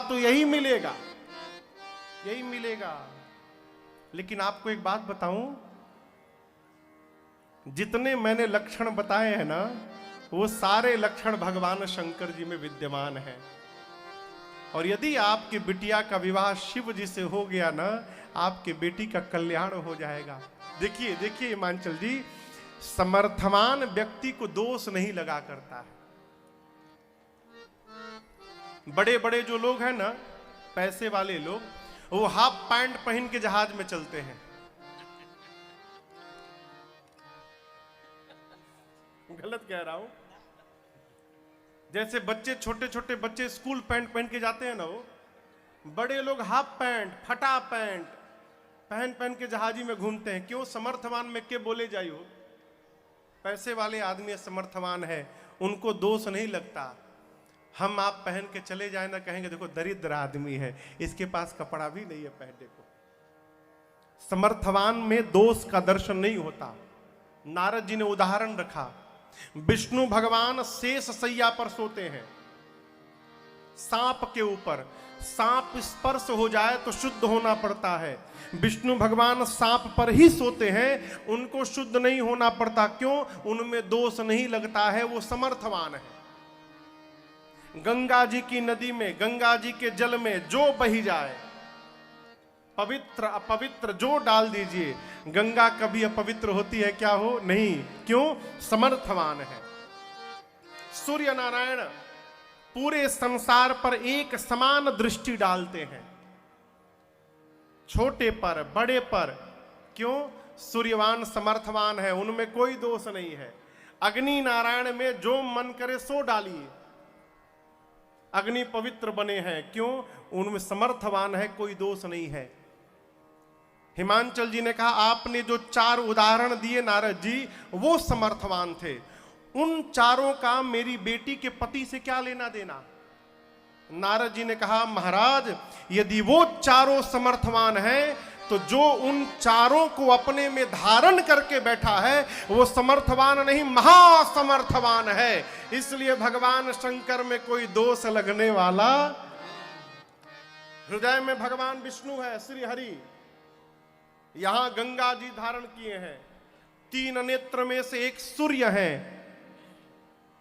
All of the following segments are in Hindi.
तो यही मिलेगा, यही मिलेगा। लेकिन आपको एक बात बताऊं, जितने मैंने लक्षण बताए हैं ना, वो सारे लक्षण भगवान शंकर जी में विद्यमान है। और यदि आपकी बिटिया का विवाह शिव जी से हो गया ना, आपकी बेटी का कल्याण हो जाएगा। देखिए देखिए हिमांचल जी, समर्थवान व्यक्ति को दोष नहीं लगा करता है। बड़े बड़े जो लोग हैं ना, पैसे वाले लोग, वो हाफ पैंट पहन के जहाज में चलते हैं। गलत कह रहा हूं? जैसे बच्चे, छोटे छोटे बच्चे स्कूल पैंट पहन के जाते हैं ना, वो बड़े लोग हाफ पैंट, फटा पैंट पहन पहन के जहाजी में घूमते हैं। क्यों? समर्थवान में के बोले जाई हो। पैसे वाले आदमी समर्थवान है, उनको दोष नहीं लगता। हम आप पहन के चले जाए ना, कहेंगे देखो दरिद्र आदमी है, इसके पास कपड़ा भी नहीं है पहनने को। समर्थवान में दोष का दर्शन नहीं होता। नारद जी ने उदाहरण रखा, विष्णु भगवान शेष सैया पर सोते हैं, सांप के ऊपर। सांप स्पर्श हो जाए तो शुद्ध होना पड़ता है। विष्णु भगवान सांप पर ही सोते हैं, उनको शुद्ध नहीं होना पड़ता। क्यों? उनमें दोष नहीं लगता है, वो समर्थवान है। गंगा जी की नदी में, गंगा जी के जल में जो बही जाए, पवित्र अपवित्र जो डाल दीजिए, गंगा कभी अपवित्र होती है क्या? हो नहीं। क्यों? समर्थवान है। सूर्य नारायण पूरे संसार पर एक समान दृष्टि डालते हैं, छोटे पर बड़े पर। क्यों? सूर्यवान समर्थवान है, उनमें कोई दोष नहीं है। अग्नि नारायण में जो मन करे सो डालिए, अग्नि पवित्र बने हैं। क्यों? उनमें समर्थवान है, कोई दोष नहीं है। हिमांचल जी ने कहा, आपने जो 4 उदाहरण दिए नारद जी, वो समर्थवान थे। उन चारों का मेरी बेटी के पति से क्या लेना देना? नारद जी ने कहा, महाराज यदि वो चारों समर्थवान हैं, तो जो उन चारों को अपने में धारण करके बैठा है, वो समर्थवान नहीं, महासमर्थवान है। इसलिए भगवान शंकर में कोई दोष लगने वाला। हृदय में भगवान विष्णु है, श्री हरि। यहां गंगा जी धारण किए हैं। 3 नेत्र में से एक सूर्य है,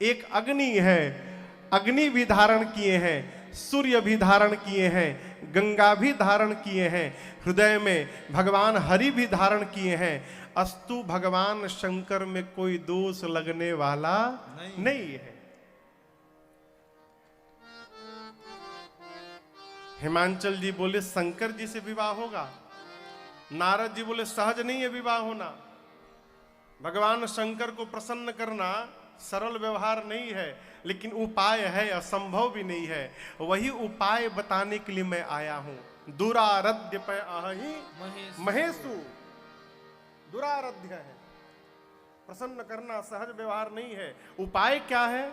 एक अग्नि है। अग्नि भी धारण किए हैं, सूर्य भी धारण किए हैं, गंगा भी धारण किए हैं। हृदय में भगवान हरि भी धारण किए हैं। अस्तु भगवान शंकर में कोई दोष लगने वाला नहीं है। हिमांचल जी बोले, शंकर जी से विवाह होगा? नारद जी बोले, सहज नहीं है विवाह होना। भगवान शंकर को प्रसन्न करना सरल व्यवहार नहीं है, लेकिन उपाय है, असंभव भी नहीं है। वही उपाय बताने के लिए मैं आया हूं। दुराराध्य पे आही महेशु, दुराराध्य है। प्रसन्न करना सहज व्यवहार नहीं है। उपाय क्या है?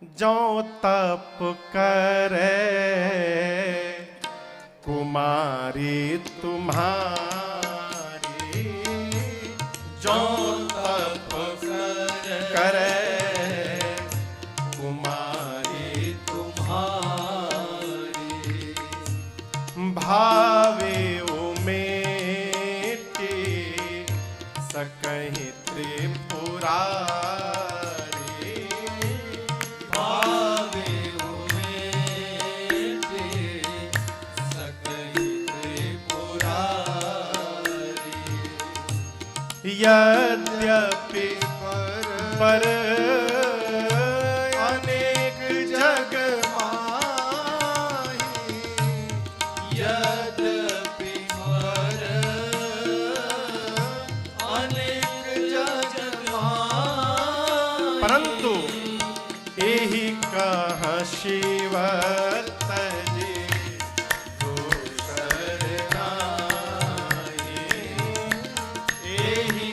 जो तप करे कुमारी तुम्हारी, जो तप करे कुमारी तुम्हारी, भावे उमेटी सकहि त्रिपुरारी, भावे उमेटी सकहि त्रिपुरारी। यद्यपि पर अनेक जग माही, यद्यपि पर अनेक जग माही, परंतु एहि कह शिव तजी दूसर नाहि, एहि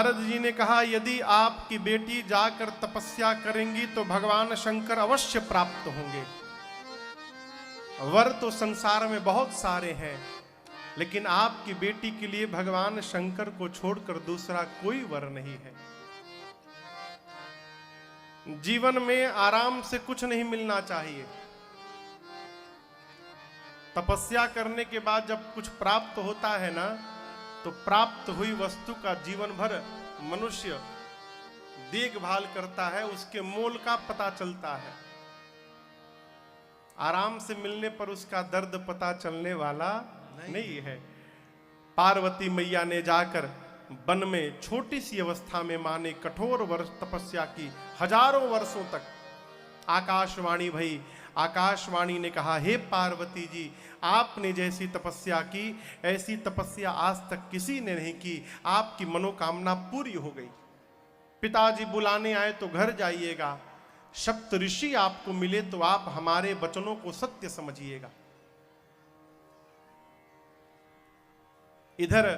नारद जी ने कहा, यदि आपकी बेटी जाकर तपस्या करेंगी तो भगवान शंकर अवश्य प्राप्त होंगे। वर तो संसार में बहुत सारे हैं, लेकिन आपकी बेटी के लिए भगवान शंकर को छोड़कर दूसरा कोई वर नहीं है। जीवन में आराम से कुछ नहीं मिलना चाहिए। तपस्या करने के बाद जब कुछ प्राप्त होता है ना, तो प्राप्त हुई वस्तु का जीवन भर मनुष्य देखभाल करता है, उसके मोल का पता चलता है। आराम से मिलने पर उसका दर्द पता चलने वाला नहीं है। पार्वती मैया ने जाकर वन में छोटी सी अवस्था में मां ने कठोर वर्ष तपस्या की, हजारों वर्षों तक। आकाशवाणी भई, आकाशवाणी ने कहा, हे पार्वती जी, आपने जैसी तपस्या की ऐसी तपस्या आज तक किसी ने नहीं की। आपकी मनोकामना पूरी हो गई। पिताजी बुलाने आए तो घर जाइएगा। सप्त ऋषि आपको मिले तो आप हमारे वचनों को सत्य समझिएगा। इधर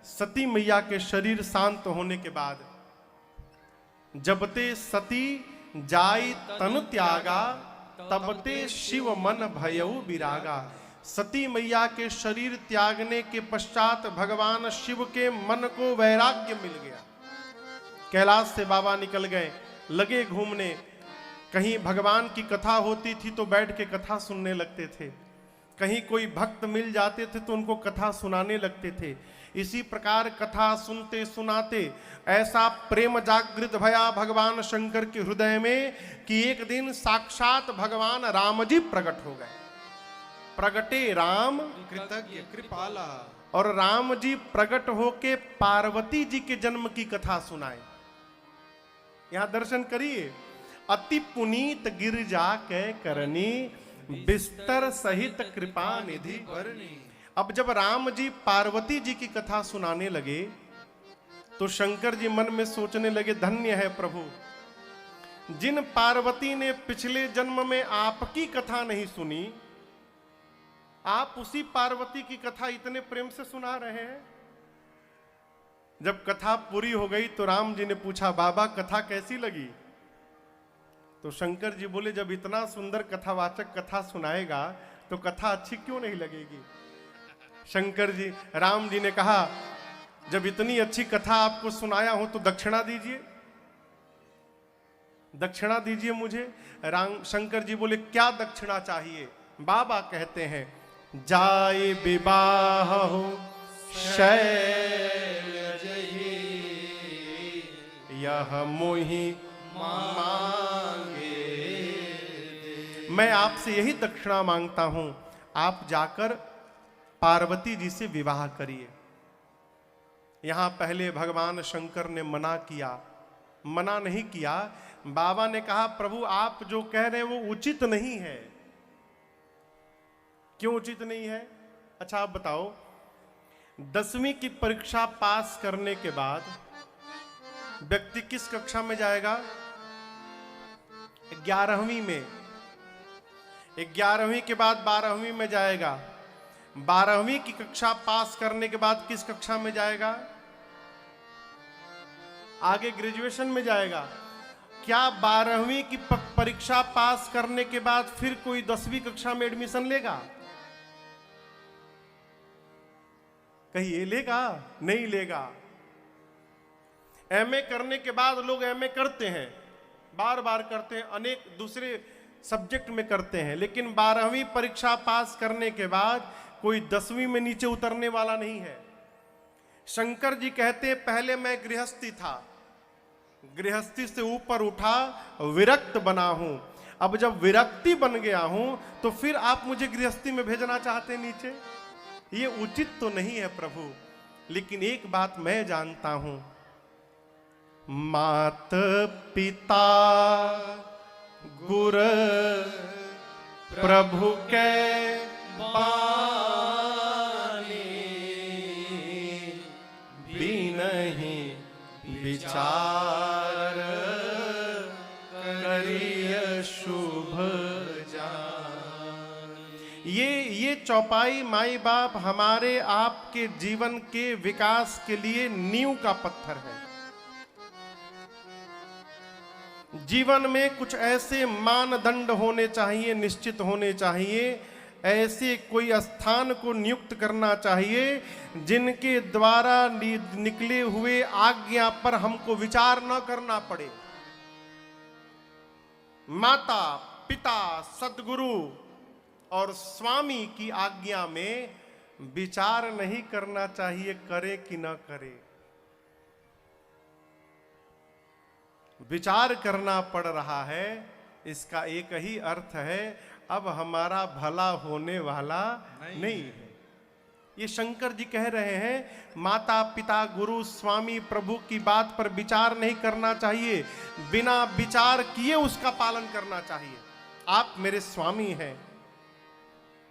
सती मैया के शरीर शांत होने के बाद, जबते सती जाई तनु त्यागा, तबते शिव मन भयउ विरागा। सती मैया के शरीर त्यागने के पश्चात भगवान शिव के मन को वैराग्य मिल गया। कैलाश से बाबा निकल गए, लगे घूमने। कहीं भगवान की कथा होती थी तो बैठ के कथा सुनने लगते थे, कहीं कोई भक्त मिल जाते थे तो उनको कथा सुनाने लगते थे। इसी प्रकार कथा सुनते सुनाते ऐसा प्रेम जागृत भया भगवान शंकर के हृदय में कि एक दिन साक्षात भगवान राम जी प्रकट हो गए। प्रगटे राम कृतज्ञ कृपाला। और राम जी प्रकट होके पार्वती जी के जन्म की कथा सुनाए। यहां दर्शन करिए। अति पुनीत गिरजा कै करनी, बिस्तर सहित कृपा निधि वरनी। अब जब राम जी पार्वती जी की कथा सुनाने लगे तो शंकर जी मन में सोचने लगे, धन्य है प्रभु, जिन पार्वती ने पिछले जन्म में आपकी कथा नहीं सुनी, आप उसी पार्वती की कथा इतने प्रेम से सुना रहे हैं। जब कथा पूरी हो गई तो राम जी ने पूछा, बाबा कथा कैसी लगी? तो शंकर जी बोले, जब इतना सुंदर कथावाचक कथा सुनाएगा तो कथा अच्छी क्यों नहीं लगेगी? शंकर जी, राम जी ने कहा, जब इतनी अच्छी कथा आपको सुनाया हो तो दक्षिणा दीजिए, दक्षिणा दीजिए मुझे। राम शंकर जी बोले, क्या दक्षिणा चाहिए? बाबा कहते हैं, जाए विवाह हो शैलज यह मोहि मांगे। मैं आपसे यही दक्षिणा मांगता हूं, आप जाकर पार्वती जी से विवाह करिए। यहां पहले भगवान शंकर ने मना किया, मना नहीं किया। बाबा ने कहा, प्रभु आप जो कह रहे हैं वो उचित नहीं है। क्यों उचित नहीं है? अच्छा आप बताओ, 10वीं की परीक्षा पास करने के बाद व्यक्ति किस कक्षा में जाएगा? 11वीं में। 11वीं के बाद 12वीं में जाएगा। 12वीं की कक्षा पास करने के बाद किस कक्षा में जाएगा? आगे ग्रेजुएशन में जाएगा। क्या 12वीं की परीक्षा पास करने के बाद फिर कोई 10वीं कक्षा में एडमिशन लेगा? कहिए लेगा? नहीं लेगा। एमए करने के बाद लोग एमए करते हैं, बार बार करते हैं, अनेक दूसरे सब्जेक्ट में करते हैं, लेकिन 12वीं परीक्षा पास करने के बाद कोई 10वीं में नीचे उतरने वाला नहीं है। शंकर जी कहते हैं, पहले मैं गृहस्थी था, गृहस्थी से ऊपर उठा, विरक्त बना हूं। अब जब विरक्ति बन गया हूं तो फिर आप मुझे गृहस्थी में भेजना चाहते नीचे? ये उचित तो नहीं है प्रभु। लेकिन एक बात मैं जानता हूं, मात पिता गुर प्रभु के बानी, बिनहि विचार करिय शुभ जान। ये चौपाई माई बाप हमारे आपके जीवन के विकास के लिए नींव का पत्थर है। जीवन में कुछ ऐसे मानदंड होने चाहिए, निश्चित होने चाहिए, ऐसे कोई स्थान को नियुक्त करना चाहिए जिनके द्वारा निकले हुए आज्ञा पर हमको विचार न करना पड़े। माता पिता सद्गुरु और स्वामी की आज्ञा में विचार नहीं करना चाहिए, करे कि न करे। विचार करना पड़ रहा है, इसका एक ही अर्थ है, अब हमारा भला होने वाला नहीं है। ये शंकर जी कह रहे हैं, माता पिता गुरु स्वामी प्रभु की बात पर विचार नहीं करना चाहिए, बिना विचार किए उसका पालन करना चाहिए। आप मेरे स्वामी हैं,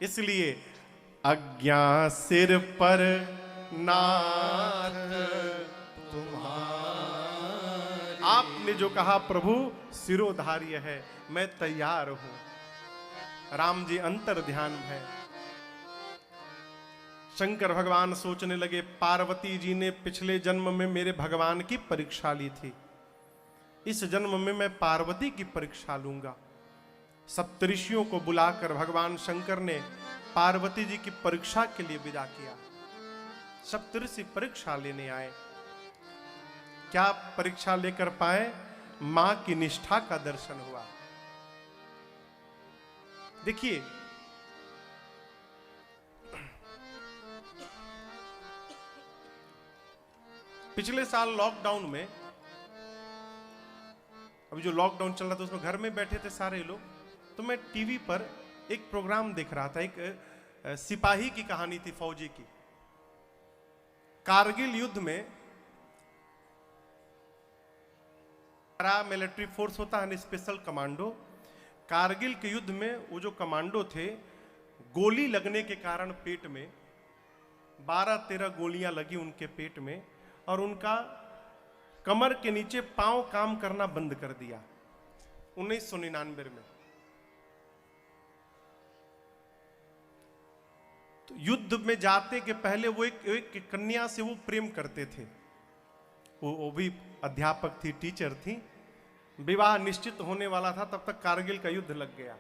इसलिए अज्ञा सिर पर नाथ तुम्हारी। आपने जो कहा प्रभु सिरोधार्य है, मैं तैयार हूं। राम जी अंतर ध्यान है। शंकर भगवान सोचने लगे, पार्वती जी ने पिछले जन्म में मेरे भगवान की परीक्षा ली थी, इस जन्म में मैं पार्वती की परीक्षा लूंगा। सप्तऋषियों को बुलाकर भगवान शंकर ने पार्वती जी की परीक्षा के लिए विदा किया। सप्तऋषि परीक्षा लेने आए। क्या परीक्षा लेकर पाए? मां की निष्ठा का दर्शन हुआ। देखिए, पिछले साल लॉकडाउन में, अभी जो लॉकडाउन चल रहा था उसमें घर में बैठे थे सारे लोग, तो मैं टीवी पर एक प्रोग्राम देख रहा था। एक सिपाही की कहानी थी, फौजी की। कारगिल युद्ध में पैरा मिलिट्री फोर्स होता है, स्पेशल कमांडो। कारगिल के युद्ध में वो जो कमांडो थे, गोली लगने के कारण पेट में 12-13 गोलियां लगी उनके पेट में, और उनका कमर के नीचे पांव काम करना बंद कर दिया 1999 में। तो युद्ध में जाते के पहले वो एक कन्या से वो प्रेम करते थे। वो भी अध्यापक थी, टीचर थी। विवाह निश्चित होने वाला था, तब तक कारगिल का युद्ध लग गया।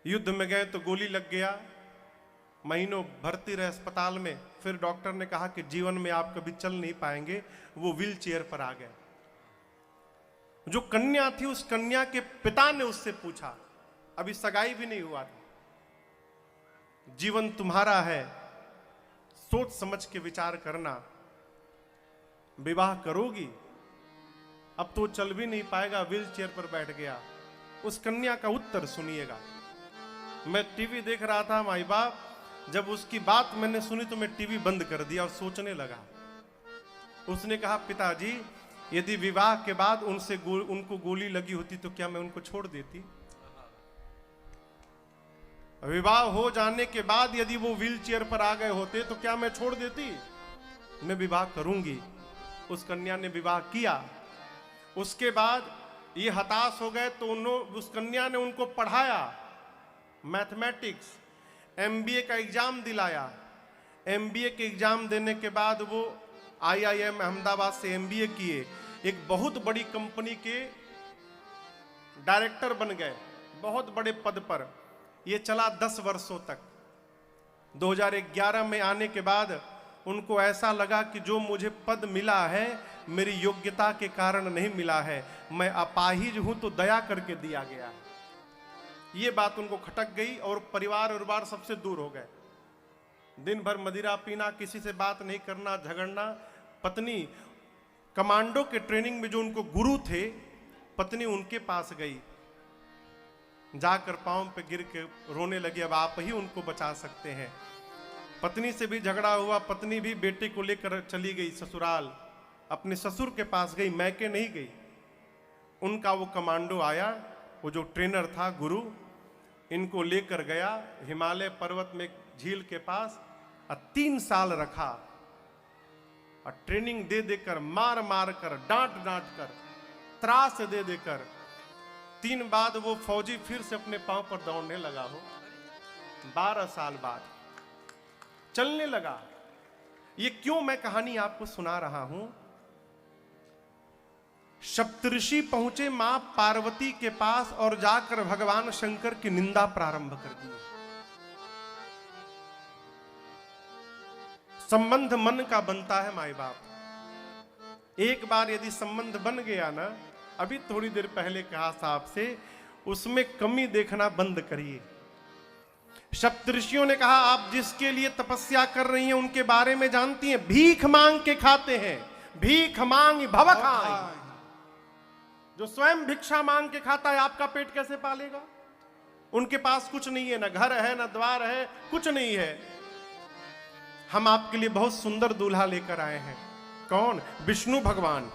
युद्ध में गए तो गोली लग गया, महीनों भर्ती रहे अस्पताल में। फिर डॉक्टर ने कहा कि जीवन में आप कभी चल नहीं पाएंगे। वो व्हील चेयर पर आ गए। जो कन्या थी, उस कन्या के पिता ने उससे पूछा, अभी सगाई भी नहीं हुआ था, जीवन तुम्हारा है, सोच समझ के विचार करना, विवाह करोगी? अब तो चल भी नहीं पाएगा, व्हील चेयर पर बैठ गया। उस कन्या का उत्तर सुनिएगा। मैं टीवी देख रहा था माई बाप, जब उसकी बात मैंने सुनी तो मैं टीवी बंद कर दिया और सोचने लगा। उसने कहा, पिताजी, यदि विवाह के बाद उनको गोली लगी होती तो क्या मैं उनको छोड़ देती? विवाह हो जाने के बाद यदि वो व्हील चेयर पर आ गए होते तो क्या मैं छोड़ देती? मैं विवाह करूंगी। उस कन्या ने विवाह किया। उसके बाद ये हताश हो गए तो उस कन्या ने उनको पढ़ाया, मैथमेटिक्स, एमबीए का एग्जाम दिलाया। एमबीए के एग्जाम देने के बाद वो आईआईएम अहमदाबाद से एमबीए किए, एक बहुत बड़ी कंपनी के डायरेक्टर बन गए, बहुत बड़े पद पर। ये चला 10 वर्षों तक। 2011 में आने के बाद उनको ऐसा लगा कि जो मुझे पद मिला है मेरी योग्यता के कारण नहीं मिला है, मैं अपाहिज हूं तो दया करके दिया गया है। ये बात उनको खटक गई और परिवार सबसे दूर हो गए। दिन भर मदिरा पीना, किसी से बात नहीं करना, झगड़ना। पत्नी कमांडो के ट्रेनिंग में जो उनको गुरु थे, पत्नी उनके पास गई, जाकर पांव पे गिर के रोने लगी, अब आप ही उनको बचा सकते हैं। पत्नी से भी झगड़ा हुआ, पत्नी भी बेटे को लेकर चली गई ससुराल, अपने ससुर के पास गई, मैके नहीं गई। उनका वो कमांडो आया, वो जो ट्रेनर था गुरु, इनको लेकर गया हिमालय पर्वत में झील के पास, और 3 साल रखा और ट्रेनिंग दे देकर, मार मार कर, डांट डांट कर, त्रास दे देकर 3 बाद वो फौजी फिर से अपने पांव पर दौड़ने लगा हो। 12 साल बाद चलने लगा। ये क्यों मैं कहानी आपको सुना रहा हूं? सप्तऋषि पहुंचे मां पार्वती के पास और जाकर भगवान शंकर की निंदा प्रारंभ कर दी। संबंध मन का बनता है माई बाप। एक बार यदि संबंध बन गया ना, अभी थोड़ी देर पहले कहा था आपसे, उसमें कमी देखना बंद करिए। सप्तऋषियों ने कहा आप जिसके लिए तपस्या कर रही हैं उनके बारे में जानती हैं, भीख मांग के खाते हैं, भीख मांग भव खाएं। जो स्वयं भिक्षा मांग के खाता है आपका पेट कैसे पालेगा? उनके पास कुछ नहीं है, ना घर है ना द्वार है, कुछ नहीं है। हम आपके लिए बहुत सुंदर दूल्हा लेकर आए हैं। कौन? विष्णु भगवान,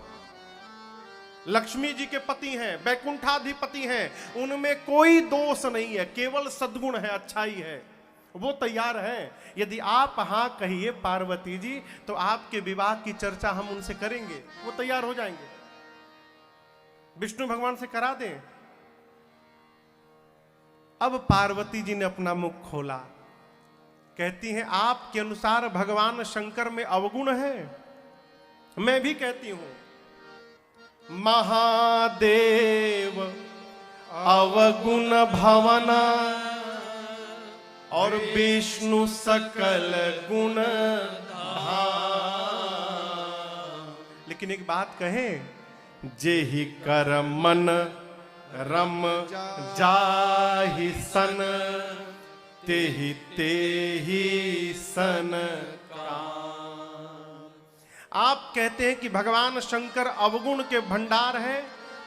लक्ष्मी जी के पति हैं, वैकुंठाधिपति हैं, उनमें कोई दोष नहीं है, केवल सद्गुण है, अच्छाई है। वो तैयार हैं। यदि आप हां कहिए पार्वती जी तो आपके विवाह की चर्चा हम उनसे करेंगे, वो तैयार हो जाएंगे। विष्णु भगवान से करा दें। अब पार्वती जी ने अपना मुख खोला, कहती हैं आपके अनुसार भगवान शंकर में अवगुण है? मैं भी कहती हूं महादेव अवगुण भवना और विष्णु सकल गुण धाम। लेकिन एक बात कहें, जेहि कर मन रम जाहि सन तेहि तेहि सन काम। आप कहते हैं कि भगवान शंकर अवगुण के भंडार हैं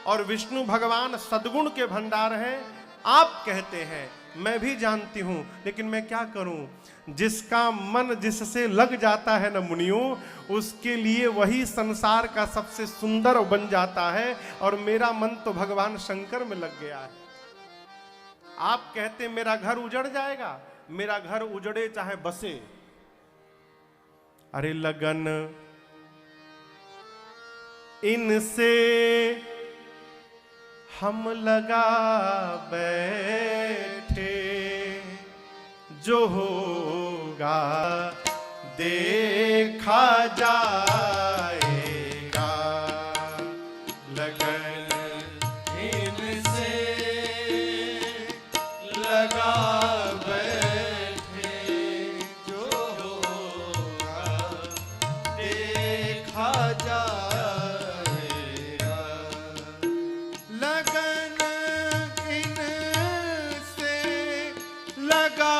और विष्णु भगवान सद्गुण के भंडार हैं। आप कहते हैं, मैं भी जानती हूं, लेकिन मैं क्या करूं? जिसका मन जिससे लग जाता है ना मुनियों, उसके लिए वही संसार का सबसे सुंदर बन जाता है। और मेरा मन तो भगवान शंकर में लग गया है। आप कहते मेरा घर उजड़ जाएगा, मेरा घर उजड़े चाहे बसे। अरे लगन इनसे हम लगा बैठे, जो होगा देखा जाएगा। लगन इनसे लगा बैठे, जो होगा देखा जाएगा। लगन इनसे लगा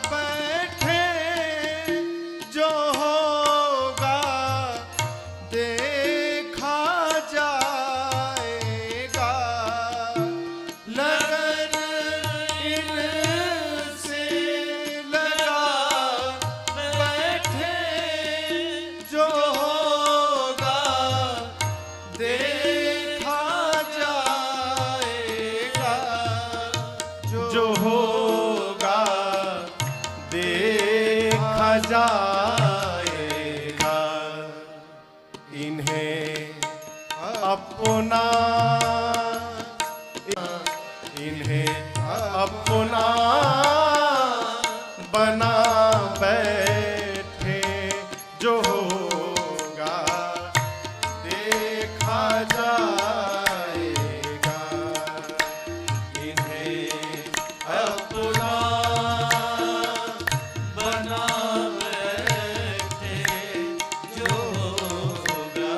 बैठे, जो होगा देखा जाएगा। लगन इनसे लगा बैठे, जो होगा देखा जाएगा। जो होगा देखा जाएगा। इन्हें अपना अपना बना बैठे, जो होगा देखा जाएगा। इन्हें अपना बना बैठे, जो होगा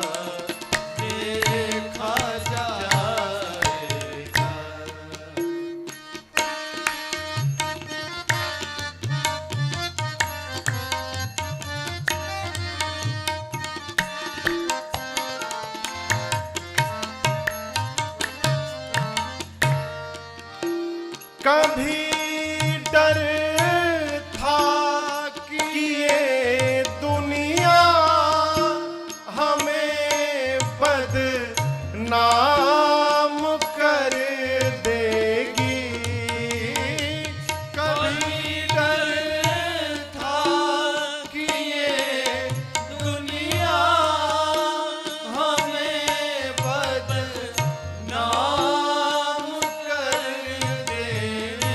देखा जाएगा। कभी डर था कि ये दुनिया हमें बदनाम कर देगी। कभी डर था कि ये दुनिया हमें बदनाम कर देगी।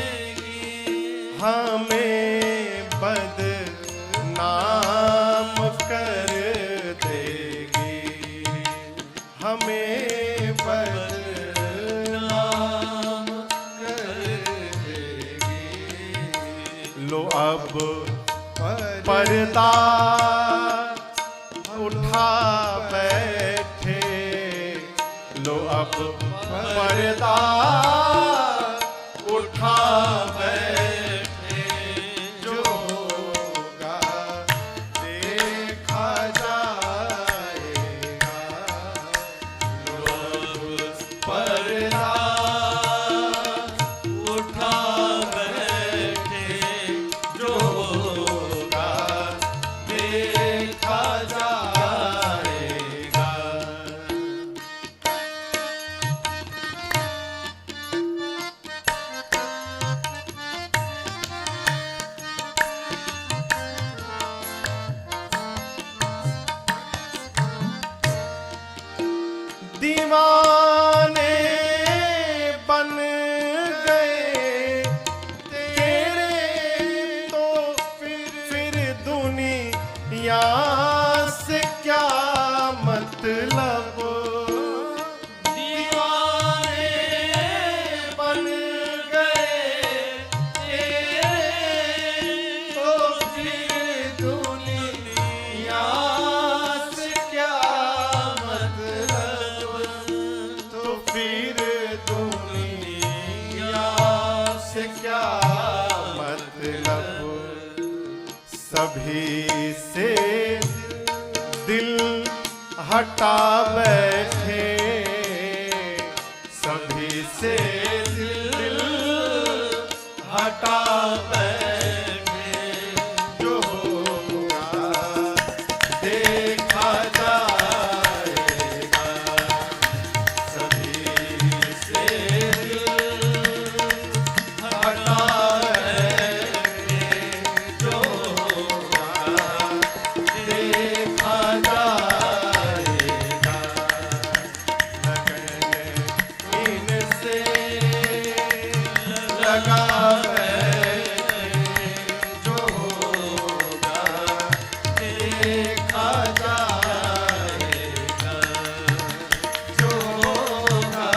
अब पर्दा उठा बैठे, लो अब पर्दा उठा बैठे, जो होगा देखा जाएगा, लो अब पर्दा उठा बैठे, जो होगा देखा जाएगा। दीवाने बन गए तेरे तो फिर दुनिया से क्या मतलब। दीवाने बन गए तेरे तो फिर दुनिया से क्या मतलब, तो फिर दुनिया से क्या मतलब। सभी से दिल हटा बैठे, सभी से दिल हटा बैठे, जो होगा देखा जाएगा। सभी से दिल हटा बैठे, जो होगा देखा जाएगा। लगन इनसे लगा बैठे, जो होगा देखा जाएगा, जो होगा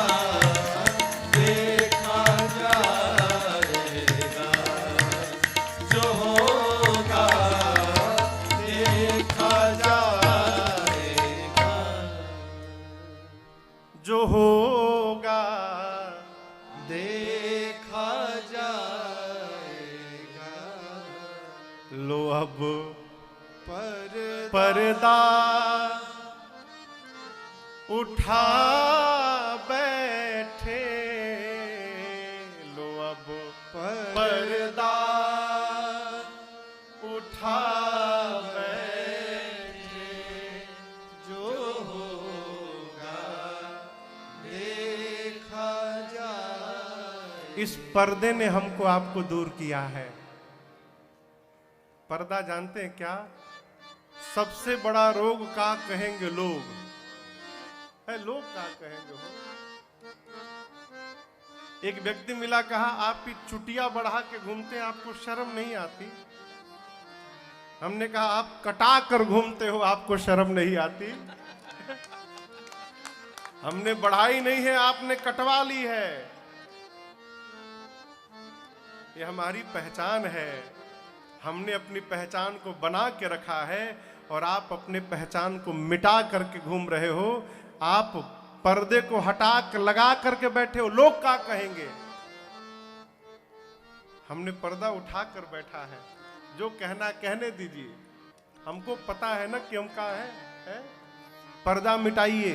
देखा जाएगा, जो होगा देखा जाएगा, जो होगा देखा जाएगा। लो अब पर्दा उठा बैठे, लो अब पर्दा उठा बैठे, जो होगा देखा जाए। इस पर्दे ने हमको आपको दूर किया है। पर्दा जानते हैं क्या? सबसे बड़ा रोग का कहेंगे लोग है, लोग का कहेंगे हो। एक व्यक्ति मिला, कहा आप की चुटिया बढ़ा के घूमते हैं, आपको शर्म नहीं आती? हमने कहा आप कटा कर घूमते हो, आपको शर्म नहीं आती? हमने बढ़ाई नहीं है, आपने कटवा ली है। ये हमारी पहचान है, हमने अपनी पहचान को बना के रखा है और आप अपने पहचान को मिटा करके घूम रहे हो। आप पर्दे को हटा कर लगा करके बैठे हो, लोग क्या कहेंगे? हमने पर्दा उठा कर बैठा है, जो कहना कहने दीजिए, हमको पता है ना कि हम क्या है? पर्दा मिटाइए।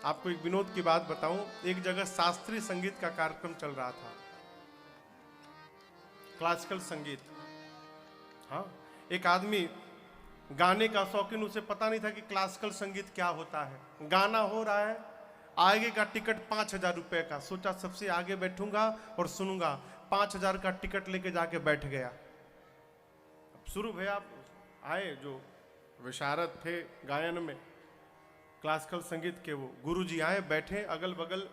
आपको एक विनोद की बात बताऊं, एक जगह शास्त्रीय संगीत का कार्यक्रम चल रहा था, क्लासिकल संगीत। हाँ, एक आदमी गाने का शौकीन, उसे पता नहीं था कि क्लासिकल संगीत क्या होता है। गाना हो रहा है, आगे का टिकट 5,000 रुपए का, सोचा सबसे आगे बैठूंगा और सुनूंगा। 5,000 का टिकट लेके जाके बैठ गया। शुरू भैया आए, जो विशारद थे गायन में, क्लासिकल संगीत के, वो गुरुजी आए, बैठे, अगल बगल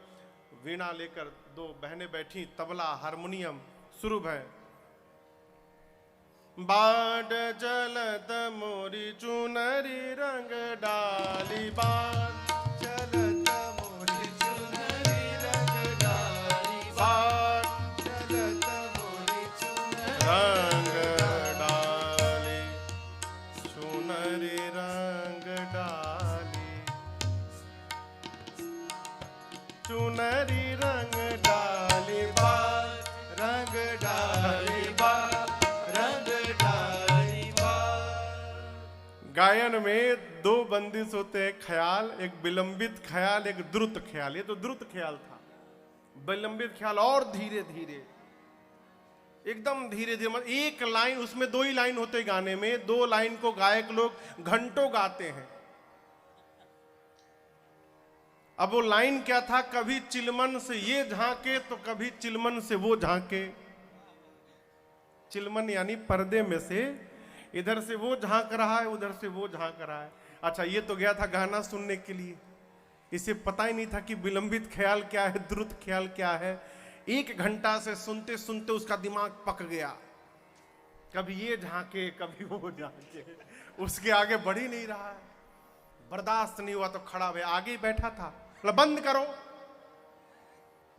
वीणा लेकर 2 बहनें बैठी, तबला हारमोनियम। शुरू है, बाट चलत मोरी चुनरी रंग डाली, बाट चलत मोरी चुनरी रंग डाली, बाट चलत चुनरी रंग डाली बार, रंग डाली बार, रंग डाली बार। गायन में दो बंदिश होते हैं, ख्याल, एक विलंबित ख्याल, एक द्रुत ख्याल। ये तो द्रुत ख्याल था। विलंबित ख्याल और धीरे धीरे, एकदम धीरे धीरे, मतलब एक लाइन, उसमें दो ही लाइन होते गाने में, दो लाइन को गायक लोग घंटों गाते हैं। अब वो लाइन क्या था, कभी चिलमन से ये झांके तो कभी चिलमन से वो झांके। चिलमन यानी पर्दे में से इधर से वो झांक रहा है, उधर से वो झांक रहा है। अच्छा, ये तो गया था गाना सुनने के लिए, इसे पता ही नहीं था कि विलंबित ख्याल क्या है, द्रुत ख्याल क्या है। 1 घंटा से सुनते सुनते उसका दिमाग पक गया, कभी ये झांके कभी वो झांके, उसके आगे बढ़ ही नहीं रहा है। बर्दाश्त नहीं हुआ तो खड़ा हुआ, आगे ही बैठा था, बोला बंद करो,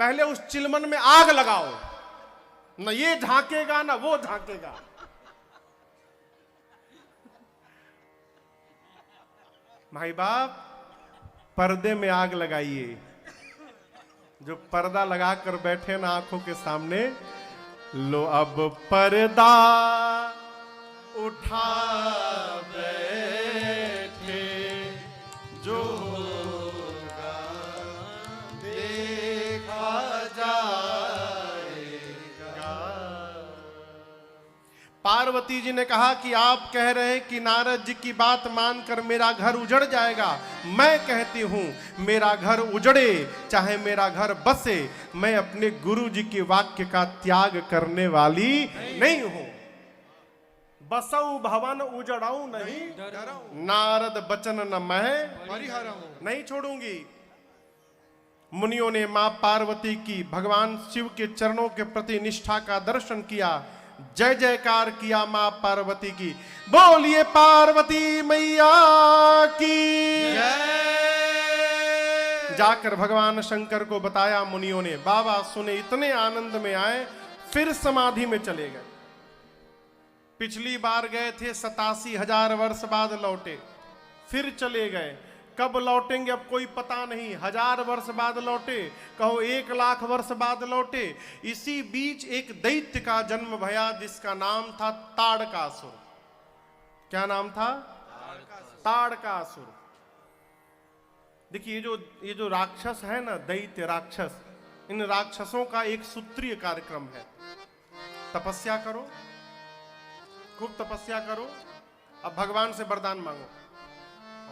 पहले उस चिलमन में आग लगाओ, न ये झांकेगा ना वो झांकेगा। भाई बाप, पर्दे में आग लगाइए। जो पर्दा लगाकर बैठे ना आंखों के सामने, लो अब पर्दा उठा बैठे, जो होगा देखा जाएगा। पार्वती जी ने कहा कि आप कह रहे हैं कि नारद जी की बात मानकर मेरा घर उजड़ जाएगा। मैं कहती हूं मेरा घर उजड़े चाहे मेरा घर बसे, मैं अपने गुरु जी के वाक्य का त्याग करने वाली नहीं हूं। बसऊ भवन उजड़ाऊ नहीं, नारद बचन न मैं नहीं छोड़ूंगी। मुनियों ने मां पार्वती की भगवान शिव के चरणों के प्रति निष्ठा का दर्शन किया, जय जयकार किया मां पार्वती की। बोलिए पार्वती मैया की जय। जाकर भगवान शंकर को बताया मुनियों ने। बाबा सुने, इतने आनंद में आए, फिर समाधि में चले गए। पिछली बार गए थे 87,000 वर्ष बाद लौटे, फिर चले गए। कब लौटेंगे अब कोई पता नहीं। 1000 वर्ष बाद लौटे, कहो 1,00,000 वर्ष बाद लौटे। इसी बीच एक दैत्य का जन्म भया जिसका नाम था ताड़कासुर। क्या नाम था? ताड़कासुर। देखिए ये जो राक्षस है ना, दैत्य राक्षस, इन राक्षसों का एक सूत्रीय कार्यक्रम है। तपस्या करो, खूब तपस्या करो, अब भगवान से वरदान मांगो।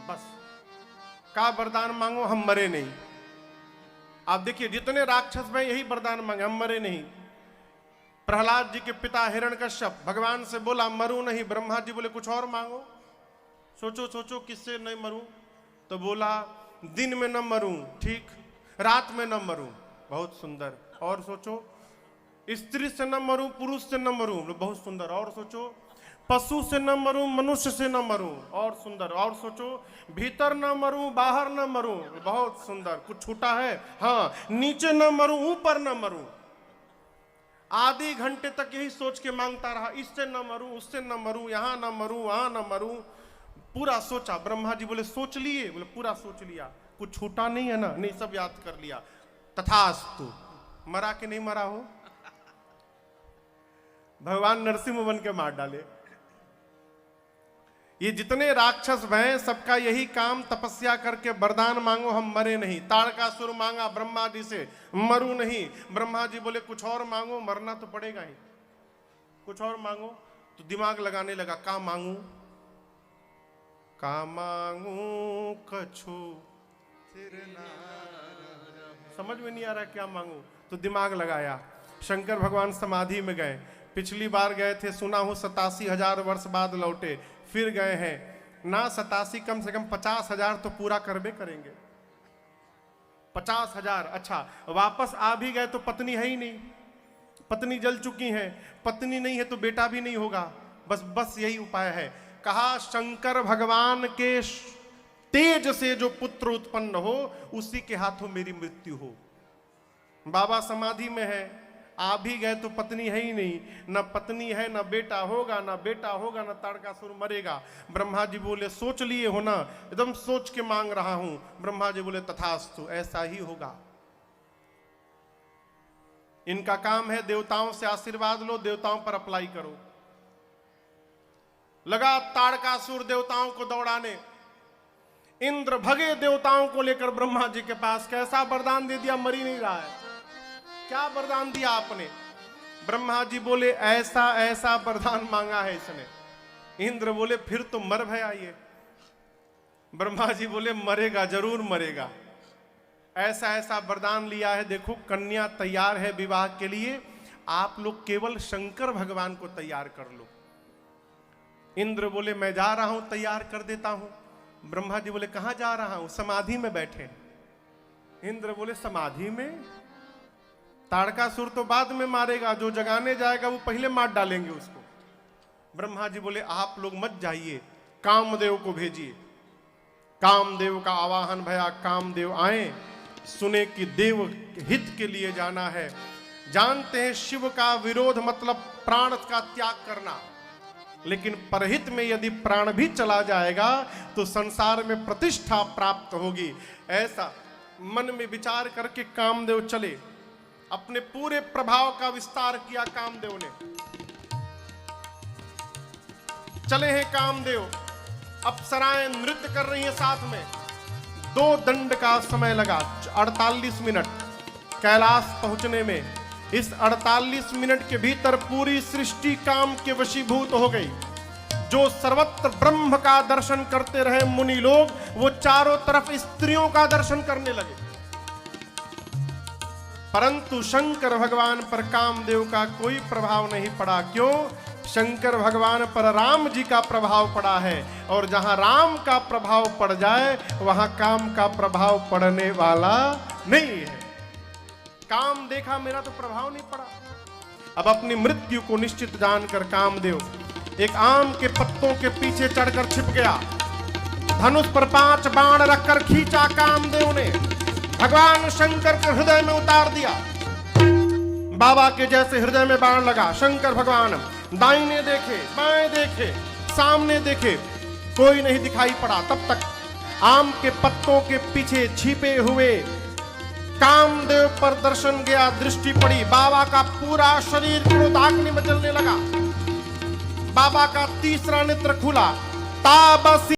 बस का वरदान मांगो, हम मरे नहीं। आप देखिए जितने राक्षस में यही वरदान मांगे, हम मरे नहीं। प्रहलाद जी के पिता हिरण्यकश्यप भगवान से बोला मरूं नहीं। ब्रह्मा जी बोले कुछ और मांगो। सोचो सोचो किससे नहीं मरूं, तो बोला दिन में न मरूं, ठीक, रात में न मरूं, बहुत सुंदर। और सोचो स्त्री से न मरूं, पुरुष से न मरूं, बहुत सुंदर। और सोचो पशु से न मरूं, मनुष्य से न मरूं, और सुंदर। और सोचो भीतर न मरूं, बाहर न मरूं, बहुत सुंदर। कुछ छूटा है? हाँ, नीचे न मरूं, ऊपर न मरूं। आधे घंटे तक यही सोच के मांगता रहा, इससे न मरूं, उससे न मरूं, यहां न मरूं, वहां न मरूं। पूरा सोचा। ब्रह्मा जी बोले सोच लिए? बोले पूरा सोच लिया। कुछ छूटा नहीं है ना? नहीं, सब याद कर लिया। तथास्तु। मरा के नहीं मरा हो? भगवान नरसिंह बन के मार डाले। ये जितने राक्षस हैं सबका यही काम, तपस्या करके वरदान मांगो हम मरे नहीं। ताड़कासुर मांगा ब्रह्मा जी से, मरूं नहीं। ब्रह्मा जी बोले कुछ और मांगो, मरना तो पड़ेगा ही, कुछ और मांगो। तो दिमाग लगाने लगा, का मांगू, का मांगू कछु समझ में नहीं आ रहा क्या मांगू। तो दिमाग लगाया। शंकर भगवान समाधि में गए। पिछली बार गए थे, सुना हूं 87,000 वर्ष बाद लौटे, फिर गए हैं ना। 87 कम से कम 50,000 तो पूरा करबे करेंगे। 50,000। अच्छा, वापस आ भी गए तो पत्नी है ही नहीं, पत्नी जल चुकी है। पत्नी नहीं है तो बेटा भी नहीं होगा। बस यही उपाय है। कहा शंकर भगवान के तेज से जो पुत्र उत्पन्न हो उसी के हाथों मेरी मृत्यु हो। बाबा समाधि में है, आ भी गए तो पत्नी है ही नहीं, न पत्नी है, न बेटा होगा, न बेटा होगा, न ताड़कासुर मरेगा। ब्रह्मा जी बोले सोच लिए हो ना? एकदम सोच के मांग रहा हूं। ब्रह्मा जी बोले तथास्तु, ऐसा ही होगा। इनका काम है देवताओं से आशीर्वाद लो, देवताओं पर अप्लाई करो। लगा ताड़कासुर देवताओं को दौड़ाने। इंद्र भगे देवताओं को लेकर ब्रह्मा जी के पास। कैसा वरदान दे दिया, मर ही नहीं रहा है। क्या वरदान दिया आपने? ब्रह्मा जी बोले ऐसा ऐसा वरदान मांगा है इसने। इंद्र बोले फिर तो मर भया ये। ब्रह्मा जी बोले मरेगा, जरूर मरेगा। ऐसा ऐसा वरदान लिया है, देखो कन्या तैयार है विवाह के लिए, आप लोग केवल शंकर भगवान को तैयार कर लो। इंद्र बोले मैं जा रहा हूं, तैयार कर देता हूं। ब्रह्मा जी बोले कहां जा रहा हूं? समाधि में बैठे। इंद्र बोले समाधि में? ताड़कासुर तो बाद में मारेगा, जो जगाने जाएगा वो पहले मार डालेंगे उसको। ब्रह्मा जी बोले आप लोग मत जाइए, कामदेव को भेजिए। कामदेव का आवाहन भया। कामदेव आए, सुने कि देव हित के लिए जाना है। जानते हैं शिव का विरोध मतलब प्राण का त्याग करना, लेकिन परहित में यदि प्राण भी चला जाएगा तो संसार में प्रतिष्ठा प्राप्त होगी। ऐसा मन में विचार करके कामदेव चले। अपने पूरे प्रभाव का विस्तार किया कामदेव ने। चले हैं कामदेव, अप्सराएं नृत्य कर रही हैं साथ में। 2 दंड का समय लगा, 48 मिनट कैलाश पहुंचने में। इस 48 मिनट के भीतर पूरी सृष्टि काम के वशीभूत हो गई। जो सर्वत्र ब्रह्म का दर्शन करते रहे मुनि लोग, वो चारों तरफ स्त्रियों का दर्शन करने लगे। परंतु शंकर भगवान पर कामदेव का कोई प्रभाव नहीं पड़ा। क्यों? शंकर भगवान पर राम जी का प्रभाव पड़ा है, और जहां राम का प्रभाव पड़ जाए वहां काम का प्रभाव पड़ने वाला नहीं है। काम देखा, मेरा तो प्रभाव नहीं पड़ा। अब अपनी मृत्यु को निश्चित जानकर कामदेव एक आम के पत्तों के पीछे चढ़कर छिप गया। धनुष पर 5 बाण रखकर खींचा कामदेव ने, भगवान शंकर के हृदय में उतार दिया। बाबा के जैसे हृदय में बाण लगा। शंकर भगवान दाहिने देखे, बाएं देखे, सामने देखे, कोई नहीं दिखाई पड़ा। तब तक आम के पत्तों के पीछे छिपे हुए कामदेव पर दर्शन गया, दृष्टि पड़ी। बाबा का पूरा शरीर क्रोधाग्नि में जलने लगा। बाबा का तीसरा नेत्र खुला। ताबसी